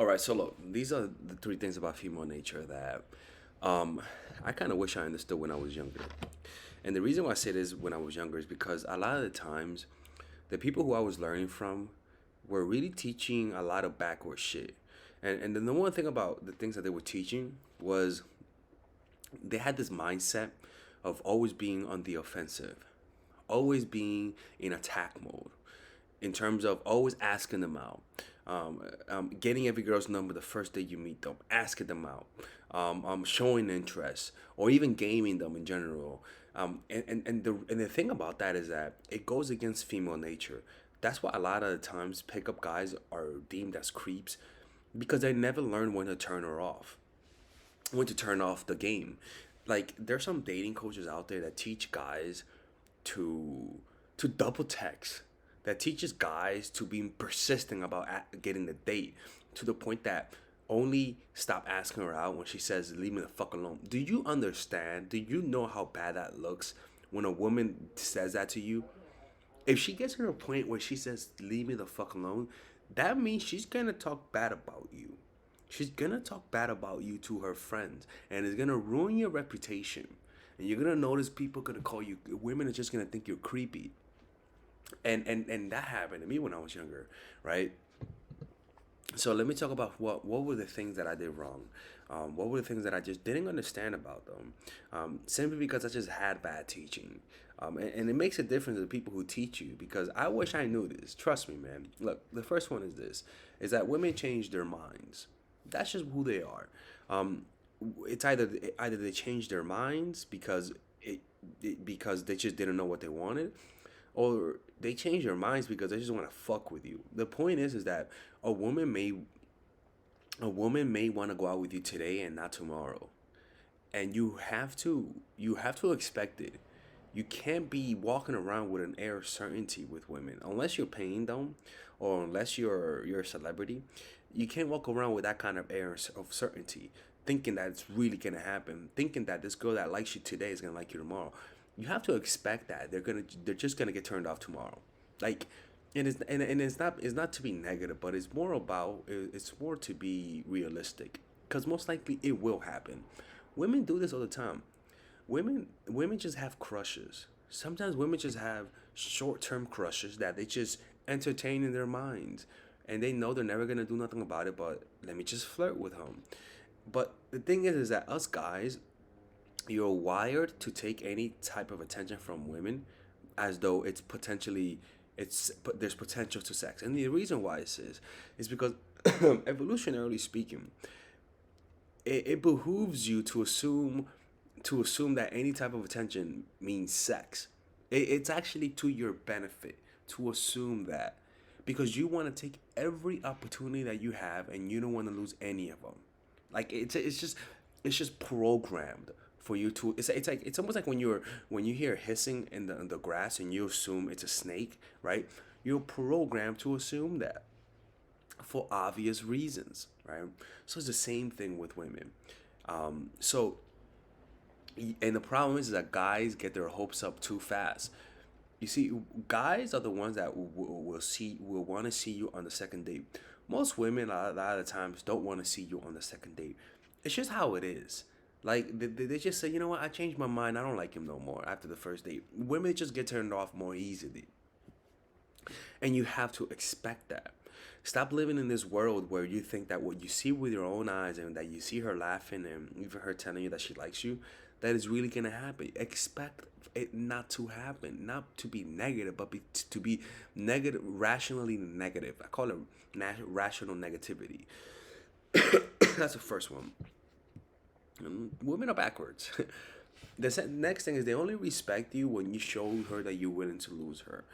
All right, so look, these are the three things about female nature that um, I kind of wish I understood when I was younger. And the reason why I say this when I was younger is because a lot of the times, the people who I was learning from were really teaching a lot of backward shit. And the number one thing about the things that they were teaching was they had this mindset of always being on the offensive, always being in attack mode, in terms of always asking them out, getting every girl's number the first day you meet them, asking them out, showing interest, or even gaming them in general. And the thing about that is that it goes against female nature. That's why a lot of the times pickup guys are deemed as creeps because they never learn when to turn her off, when to turn off the game. Like there's some dating coaches out there that teach guys to double text, that teaches guys to be persistent about getting the date to the point that only stop asking her out when she says leave me the fuck alone. Do you understand? Do you know how bad that looks when a woman says that to you? If she gets to a point where she says leave me the fuck alone, that means she's gonna talk bad about you. She's gonna talk bad about you to her friends, and it's gonna ruin your reputation. And you're gonna notice people gonna call you. Women are just gonna think you're creepy. And that happened to me when I was younger, right? So let me talk about what were the things that I did wrong. What were the things that I just didn't understand about them, simply because I just had bad teaching. And it makes a difference to the people who teach you, because I wish I knew this. Trust me, man. Look, the first one is this: is that women change their minds. That's just who they are. It's either they change their minds because they just didn't know what they wanted, or they change their minds because they just want to fuck with you. The point is that a woman may a woman may want to go out with you today and not tomorrow, and you have to expect it. You can't be walking around with an air of certainty with women unless you're paying them, or unless you're a celebrity. You can't walk around with that kind of air of certainty, thinking that it's really gonna happen, thinking that this girl that likes you today is gonna like you tomorrow. You have to expect that they're just gonna get turned off tomorrow. Like, and it's not to be negative, but it's more to be realistic, because most likely it will happen. Women do this all the time. Women just have crushes. Sometimes women just have short-term crushes that they just entertain in their minds, and they know they're never gonna do nothing about it, but let me just flirt with him. But the thing is that us guys, you're wired to take any type of attention from women as though there's potential to sex. And the reason why this is because evolutionarily speaking, it behooves you to assume that any type of attention means sex. It's actually to your benefit to assume that, because you want to take every opportunity that you have and you don't want to lose any of them. Like it's just programmed for you to. It's almost like when you hear hissing in the grass and you assume it's a snake, right? You're programmed to assume that for obvious reasons, right? So it's the same thing with women. So, and the problem is that guys get their hopes up too fast. You see, guys are the ones that will want to see you on the second date. Most women a lot of the times don't want to see you on the second date. It's just how it is. Like they just say, you know what, I changed my mind. I don't like him no more after the first date. Women just get turned off more easily, and you have to expect that. Stop living in this world where you think that what you see with your own eyes, and that you see her laughing and even her telling you that she likes you, that is really gonna happen. Expect it not to happen, not to be negative, but to be negative, rationally negative. I call it rational negativity. That's the first one. Women are backwards. The next thing is they only respect you when you show her that you're willing to lose her.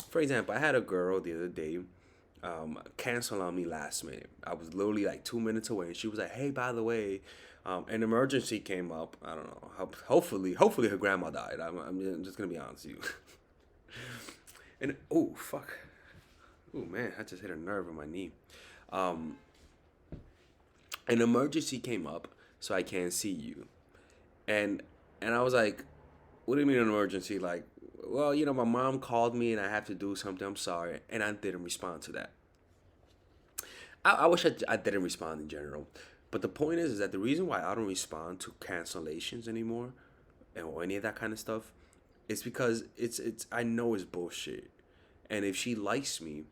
For example, I had a girl the other day cancel on me last minute. I was literally like 2 minutes away, and she was like, "Hey, by the way, an emergency came up. I don't know. Hopefully her grandma died. I'm just gonna be honest with you." And oh fuck, oh man, I just hit a nerve in my knee. Um, an emergency came up, so I can't see you. And I was like, "What do you mean an emergency?" Like, well, my mom called me and I have to do something. I'm sorry, and I didn't respond to that. I wish I didn't respond in general. But the point is that the reason why I don't respond to cancellations anymore or any of that kind of stuff is because it's I know it's bullshit. And if she likes me,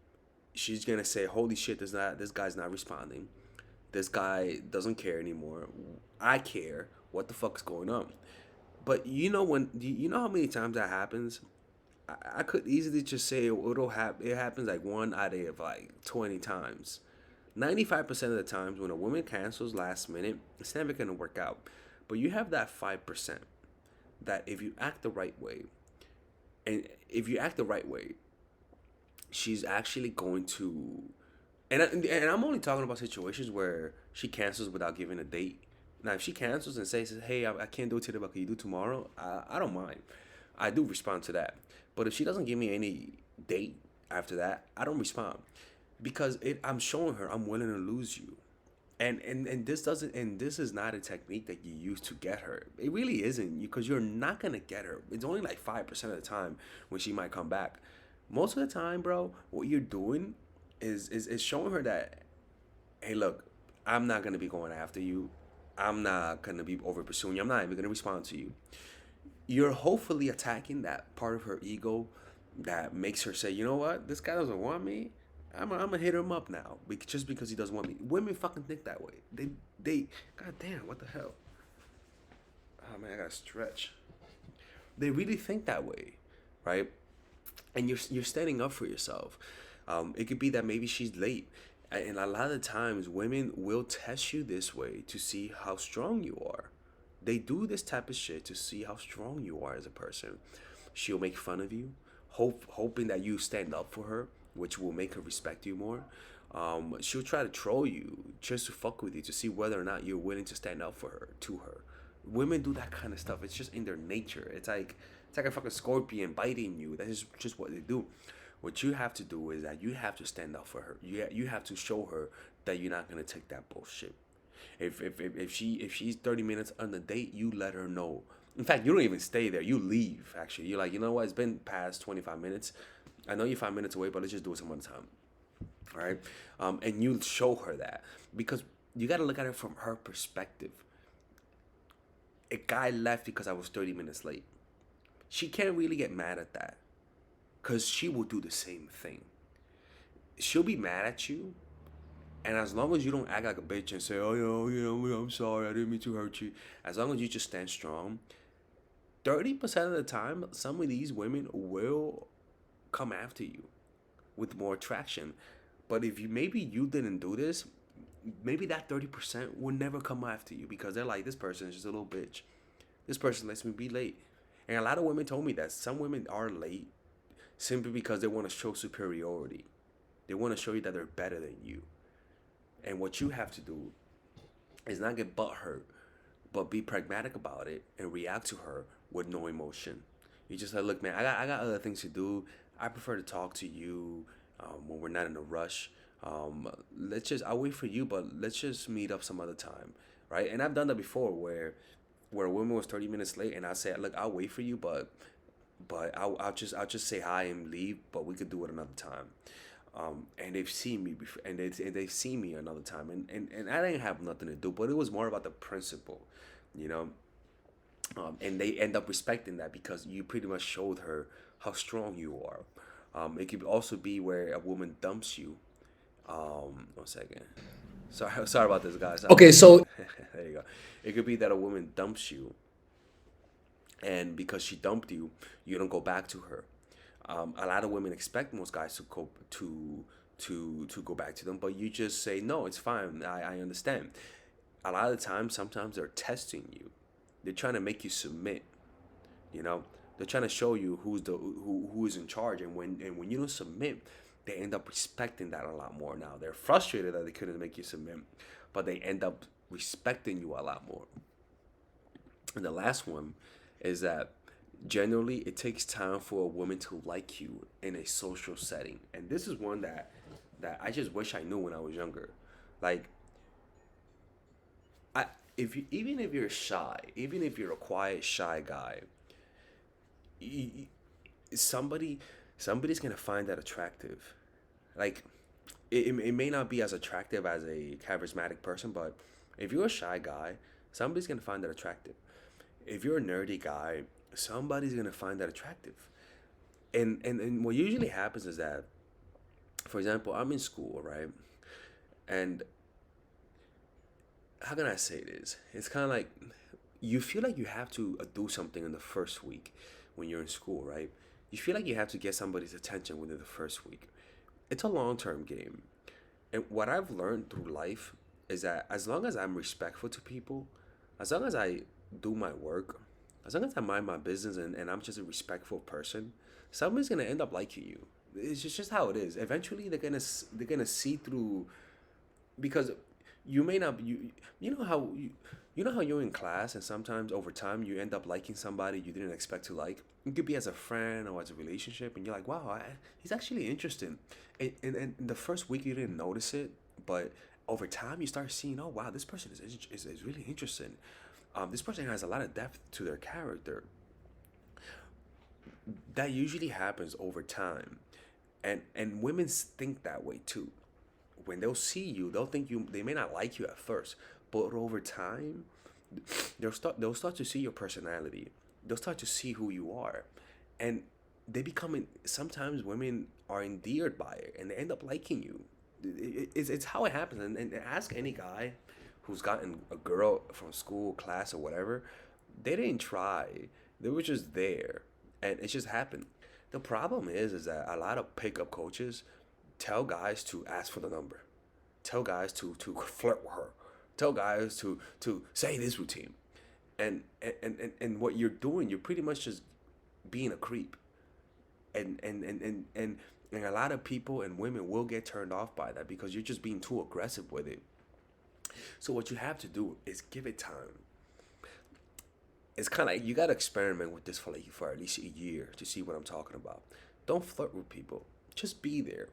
she's gonna say, "Holy shit, this guy's not responding. This guy doesn't care anymore. I care. What the fuck's going on?" But you know how many times that happens? I could easily just say it'll happen. It happens like 1 out of like 20 times. 95% of the times when a woman cancels last minute, it's never gonna work out. But you have that 5% that if you act the right way, and if you act the right way, she's actually going to. And I'm only talking about situations where she cancels without giving a date. Now, if she cancels and says, "Hey, I can't do it today, but can you do tomorrow?" I don't mind. I do respond to that. But if she doesn't give me any date after that, I don't respond because I'm showing her I'm willing to lose you. And this doesn't and this is not a technique that you use to get her. It really isn't because you're not gonna get her. It's only like 5% of the time when she might come back. Most of the time, bro, what you're doing is showing her that, hey, look, I'm not gonna be going after you. I'm not gonna be over pursuing you. I'm not even gonna respond to you. You're hopefully attacking that part of her ego that makes her say, you know what, this guy doesn't want me. I'm gonna hit him up now, just because he doesn't want me. Women fucking think that way. God damn, what the hell? Oh man, I gotta stretch. They really think that way, right? And you're standing up for yourself. It could be that maybe she's late, and a lot of the times women will test you this way to see how strong you are. They do this type of shit to see how strong you are as a person. She'll make fun of you, hoping that you stand up for her, which will make her respect you more. She'll try to troll you just to fuck with you to see whether or not you're willing to stand up for her to her. Women do that kind of stuff. It's just in their nature. It's like a fucking scorpion biting you. That is just what they do. What you have to do is that you have to stand up for her. You have to show her that you're not gonna take that bullshit. If she's 30 minutes on the date, you let her know. In fact, you don't even stay there. You leave. Actually, you're like, you know what? It's been past 25 minutes. I know you're 5 minutes away, but let's just do it some other time. All right, and you show her that because you got to look at it from her perspective. A guy left because I was 30 minutes late. She can't really get mad at that because she will do the same thing. She'll be mad at you, and as long as you don't act like a bitch and say, "Oh, I'm sorry, I didn't mean to hurt you," as long as you just stand strong, 30% of the time, some of these women will come after you with more attraction. But if you didn't do this, maybe that 30% will never come after you because they're like, this person is just a little bitch. This person lets me be late. And a lot of women told me that some women are late simply because they want to show superiority. They want to show you that they're better than you. And what you have to do is not get butthurt, but be pragmatic about it and react to her with no emotion. You just like, look, man, I got other things to do. I prefer to talk to you when we're not in a rush. I'll wait for you, but let's just meet up some other time, right? And I've done that before where a woman was 30 minutes late, and I said, look, I'll wait for you, but I'll just say hi and leave, but we could do it another time. And they've seen me before, and they've seen me another time, and I didn't have nothing to do, but it was more about the principle, you know. And they end up respecting that because you pretty much showed her how strong you are. It could also be where a woman dumps you. 1 second. Sorry about this, guys. Okay, so There you go. It could be that a woman dumps you, and because she dumped you, you don't go back to her. A lot of women expect most guys to go back to them, but you just say no, it's fine. I understand. A lot of the time, sometimes they're testing you. They're trying to make you submit. You know, they're trying to show you who is in charge, and when you don't submit, they end up respecting that a lot more. Now they're frustrated that they couldn't make you submit, but they end up respecting you a lot more. And the last one is that generally it takes time for a woman to like you in a social setting, and this is one that I just wish I knew when I was younger. Like, I if you even if you're shy, even if you're a quiet shy guy, you, somebody somebody's gonna find that attractive. Like, it may not be as attractive as a charismatic person, but if you're a shy guy, somebody's gonna find that attractive. If you're a nerdy guy, somebody's gonna find that attractive. And what usually happens is that, for example, I'm in school, right? And how can I say this? It's kind of like you feel like you have to do something in the first week when you're in school, right? You feel like you have to get somebody's attention within the first week. It's a long term game. And what I've learned through life is that as long as I'm respectful to people, as long as I do my work, as long as I mind my business and I'm just a respectful person, somebody's gonna end up liking you. It's just how it is. Eventually, they're gonna see through, because you may not you know how you know how you're in class and sometimes over time you end up liking somebody you didn't expect to like. It could be as a friend or as a relationship, and you're like, wow, he's actually interesting. And the first week you didn't notice it, but over time you start seeing, oh wow, this person is really interesting. This person has a lot of depth to their character. That usually happens over time, and women think that way too. When they'll see you, they'll think you. They may not like you at first, but over time, they'll start to see your personality. They'll start to see who you are, and they become. Sometimes women are endeared by it, and they end up liking you. It's how it happens. And ask any guy who's gotten a girl from school, class, or whatever. They didn't try. They were just there, and it just happened. The problem is that a lot of pickup coaches tell guys to ask for the number, tell guys to flirt with her, tell guys to say this routine, and what you're doing, you're pretty much just being a creep, and a lot of people and women will get turned off by that because you're just being too aggressive with it. So what you have to do is give it time. It's kind of like you gotta experiment with this for at least a year to see what I'm talking about. Don't flirt with people. Just be there.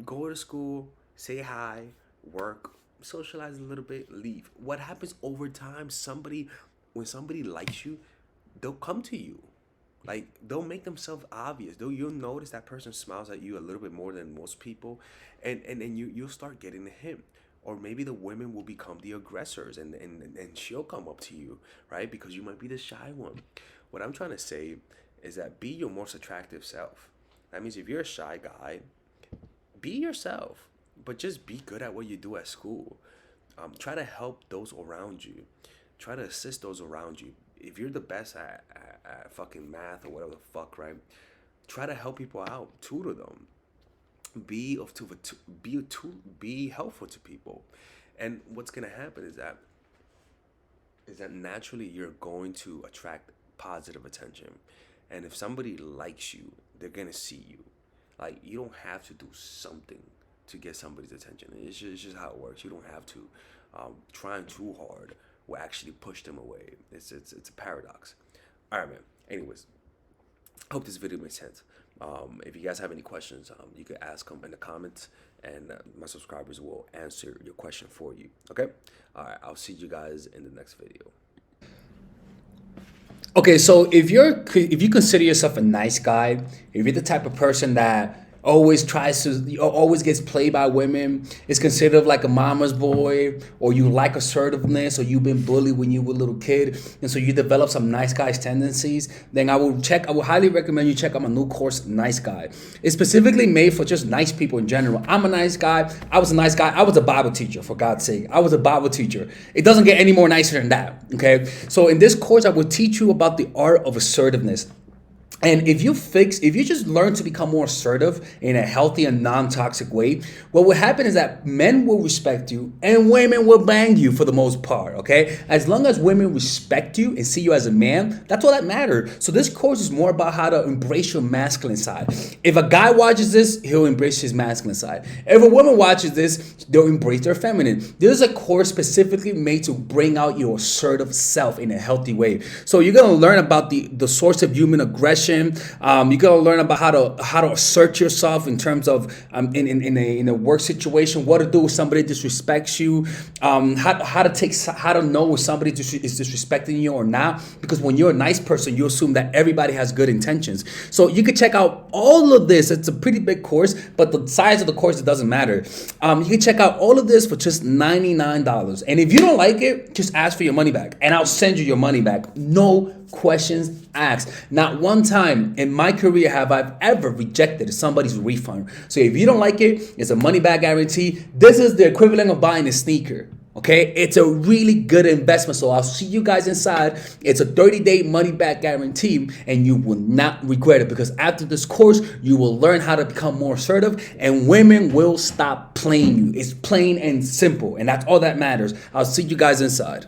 Go to school, say hi, work, socialize a little bit, leave. What happens over time? When somebody likes you, they'll come to you. Like they'll make themselves obvious. You'll notice that person smiles at you a little bit more than most people, and you'll start getting the hint. Or maybe the women will become the aggressors, and she'll come up to you, right? Because you might be the shy one. What I'm trying to say is that be your most attractive self. That means if you're a shy guy, be yourself, but just be good at what you do at school. Try to help those around you. Try to assist those around you. If you're the best at fucking math or whatever the fuck, right? Try to help people out, tutor them, be helpful to people. And what's gonna happen is that naturally you're going to attract positive attention. And if somebody likes you, they're gonna see you. Like you don't have to do something to get somebody's attention. It's just how it works. You don't have to. Trying too hard will actually push them away. It's a paradox. All right, man. Anyways, hope this video made sense. If you guys have any questions, you can ask them in the comments, and my subscribers will answer your question for you. Okay? All right. I'll see you guys in the next video. Okay, so if you consider yourself a nice guy, if you're the type of person that always gets played by women, is considered like a mama's boy, or you like assertiveness, or you've been bullied when you were a little kid, and so you develop some nice guy's tendencies, then I would highly recommend you check out my new course, Nice Guy. It's specifically made for just nice people in general. I'm a nice guy. I was a nice guy. I was a Bible teacher, for God's sake. I was a Bible teacher. It doesn't get any more nicer than that, okay? So in this course, I will teach you about the art of assertiveness. And if you just learn to become more assertive in a healthy and non-toxic way, what will happen is that men will respect you and women will bang you for the most part, okay? As long as women respect you and see you as a man, that's all that matters. So this course is more about how to embrace your masculine side. If a guy watches this, he'll embrace his masculine side. If a woman watches this, they'll embrace their feminine. This is a course specifically made to bring out your assertive self in a healthy way. So you're going to learn about the source of human aggression, discretion. You're gonna learn about how to assert yourself in terms of in a work situation, what to do if somebody disrespects you, how to know if somebody is disrespecting you or not. Because when you're a nice person, you assume that everybody has good intentions. So you can check out all of this. It's a pretty big course, but the size of the course, it doesn't matter. You can check out all of this for just $99. And if you don't like it, just ask for your money back, and I'll send you your money back. No questions asked. Not one time in my career have I ever rejected somebody's refund. So if you don't like it, it's a money back guarantee. This is the equivalent of buying a sneaker. Okay, it's a really good investment. So I'll see you guys inside. It's a 30-day money back guarantee, and you will not regret it, because after this course, you will learn how to become more assertive, and women will stop playing you. It's plain and simple, and that's all that matters. I'll see you guys inside.